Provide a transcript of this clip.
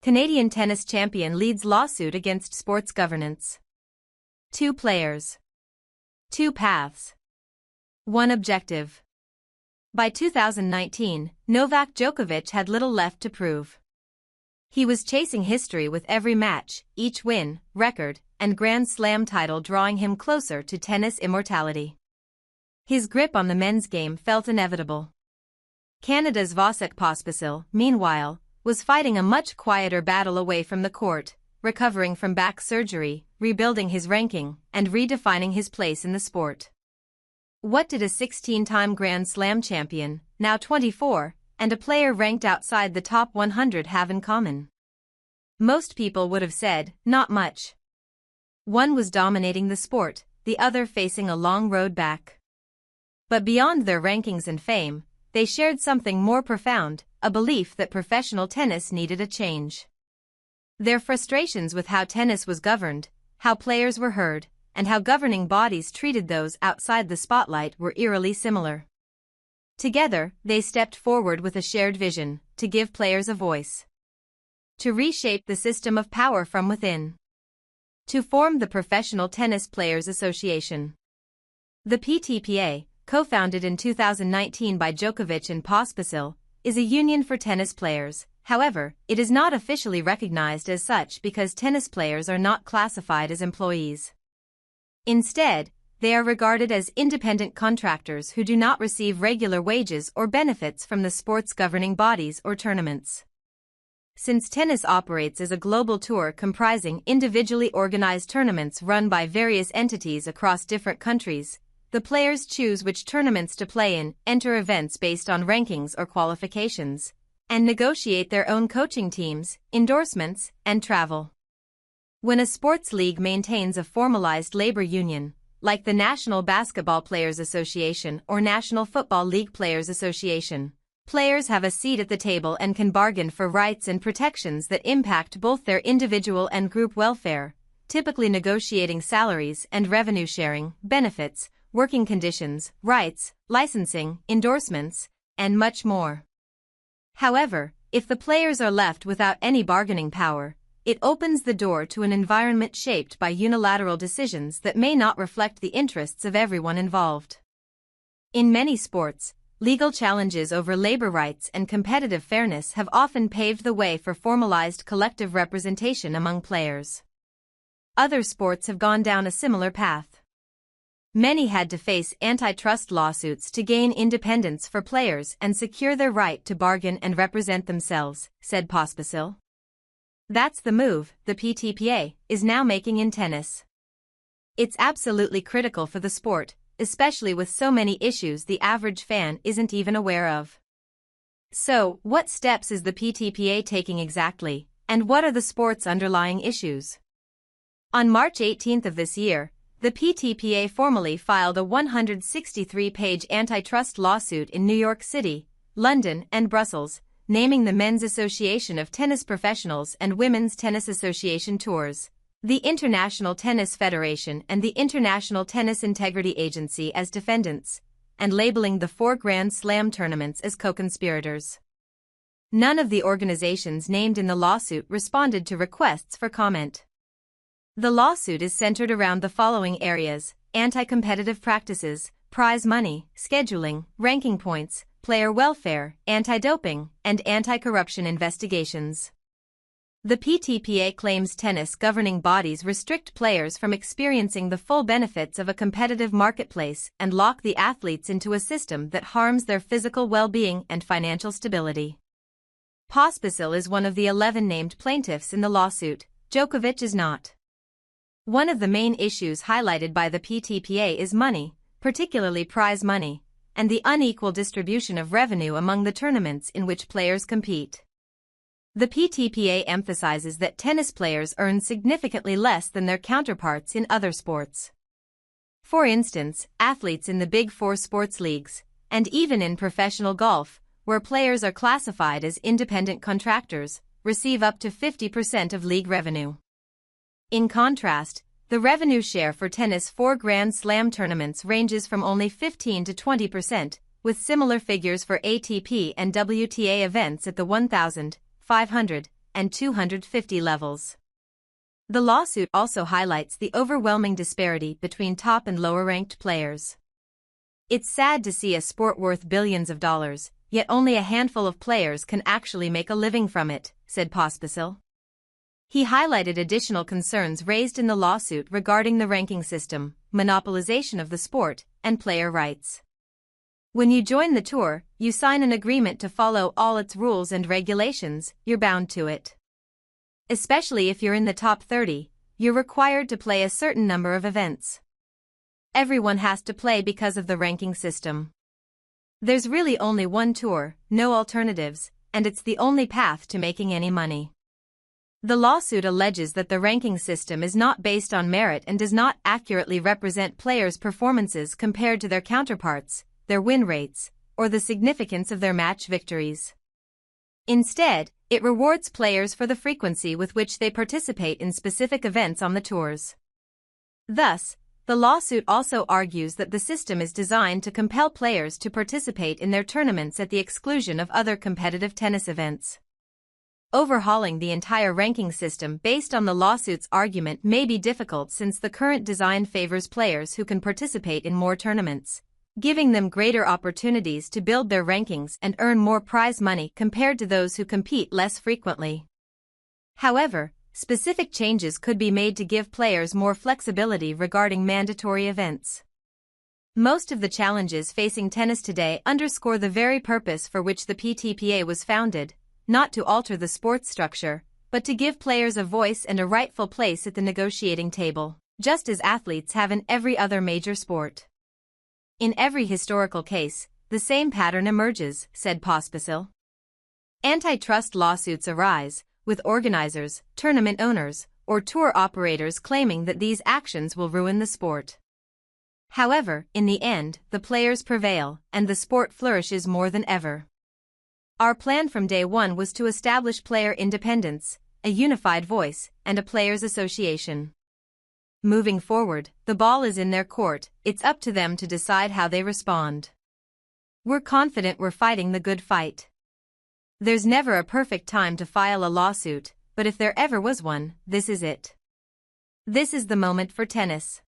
Canadian tennis champion leads lawsuit against sports governance. 2 players. 2 paths. 1 objective. By 2019, Novak Djokovic had little left to prove. He was chasing history with every match, each win, record, and Grand Slam title drawing him closer to tennis immortality. His grip on the men's game felt inevitable. Canada's Vasek Pospisil, meanwhile, was fighting a much quieter battle away from the court, recovering from back surgery, rebuilding his ranking, and redefining his place in the sport. What did a 16-time Grand Slam champion, now 24, and a player ranked outside the top 100 have in common? Most people would have said, not much. One was dominating the sport, the other facing a long road back. But beyond their rankings and fame, they shared something more profound, a belief that professional tennis needed a change. Their frustrations with how tennis was governed, how players were heard, and how governing bodies treated those outside the spotlight were eerily similar. Together, they stepped forward with a shared vision, to give players a voice. To reshape the system of power from within. To form the Professional Tennis Players Association. The PTPA, co-founded in 2019 by Djokovic and Pospisil, is a union for tennis players. However, it is not officially recognized as such because tennis players are not classified as employees. Instead, they are regarded as independent contractors who do not receive regular wages or benefits from the sport's governing bodies or tournaments. Since tennis operates as a global tour comprising individually organized tournaments run by various entities across different countries, the players choose which tournaments to play in, enter events based on rankings or qualifications, and negotiate their own coaching teams, endorsements, and travel. When a sports league maintains a formalized labor union, like the National Basketball Players Association or National Football League Players Association, players have a seat at the table and can bargain for rights and protections that impact both their individual and group welfare, typically negotiating salaries and revenue sharing, benefits, working conditions, rights, licensing, endorsements, and much more. However, if the players are left without any bargaining power, it opens the door to an environment shaped by unilateral decisions that may not reflect the interests of everyone involved. In many sports, legal challenges over labor rights and competitive fairness have often paved the way for formalized collective representation among players. Other sports have gone down a similar path. Many had to face antitrust lawsuits to gain independence for players and secure their right to bargain and represent themselves, said Pospisil. That's the move the PTPA is now making in tennis. It's absolutely critical for the sport, especially with so many issues the average fan isn't even aware of. So, what steps is the PTPA taking exactly, and what are the sport's underlying issues? On March 18 of this year, the PTPA formally filed a 163-page antitrust lawsuit in New York City, London, and Brussels, naming the Men's Association of Tennis Professionals and Women's Tennis Association Tours, the International Tennis Federation and the International Tennis Integrity Agency as defendants, and labeling the 4 Grand Slam tournaments as co-conspirators. None of the organizations named in the lawsuit responded to requests for comment. The lawsuit is centered around the following areas: anti-competitive practices, prize money, scheduling, ranking points, player welfare, anti-doping, and anti-corruption investigations. The PTPA claims tennis governing bodies restrict players from experiencing the full benefits of a competitive marketplace and lock the athletes into a system that harms their physical well-being and financial stability. Pospisil is one of the 11 named plaintiffs in the lawsuit. Djokovic is not. One of the main issues highlighted by the PTPA is money, particularly prize money, and the unequal distribution of revenue among the tournaments in which players compete. The PTPA emphasizes that tennis players earn significantly less than their counterparts in other sports. For instance, athletes in the Big Four sports leagues, and even in professional golf, where players are classified as independent contractors, receive up to 50% of league revenue. In contrast, the revenue share for tennis 4 Grand Slam tournaments ranges from only 15 to 20%, with similar figures for ATP and WTA events at the 1,000, 500, and 250 levels. The lawsuit also highlights the overwhelming disparity between top and lower-ranked players. It's sad to see a sport worth billions of dollars, yet only a handful of players can actually make a living from it, said Pospisil. He highlighted additional concerns raised in the lawsuit regarding the ranking system, monopolization of the sport, and player rights. When you join the tour, you sign an agreement to follow all its rules and regulations, you're bound to it. Especially if you're in the top 30, you're required to play a certain number of events. Everyone has to play because of the ranking system. There's really only one tour, no alternatives, and it's the only path to making any money. The lawsuit alleges that the ranking system is not based on merit and does not accurately represent players' performances compared to their counterparts, their win rates, or the significance of their match victories. Instead, it rewards players for the frequency with which they participate in specific events on the tours. Thus, the lawsuit also argues that the system is designed to compel players to participate in their tournaments at the exclusion of other competitive tennis events. Overhauling the entire ranking system based on the lawsuit's argument may be difficult since the current design favors players who can participate in more tournaments, giving them greater opportunities to build their rankings and earn more prize money compared to those who compete less frequently. However, specific changes could be made to give players more flexibility regarding mandatory events. Most of the challenges facing tennis today underscore the very purpose for which the PTPA was founded, not to alter the sport's structure, but to give players a voice and a rightful place at the negotiating table, just as athletes have in every other major sport. In every historical case, the same pattern emerges, said Pospisil. Antitrust lawsuits arise, with organizers, tournament owners, or tour operators claiming that these actions will ruin the sport. However, in the end, the players prevail, and the sport flourishes more than ever. Our plan from day one was to establish player independence, a unified voice, and a players' association. Moving forward, the ball is in their court, it's up to them to decide how they respond. We're confident we're fighting the good fight. There's never a perfect time to file a lawsuit, but if there ever was one, this is it. This is the moment for tennis.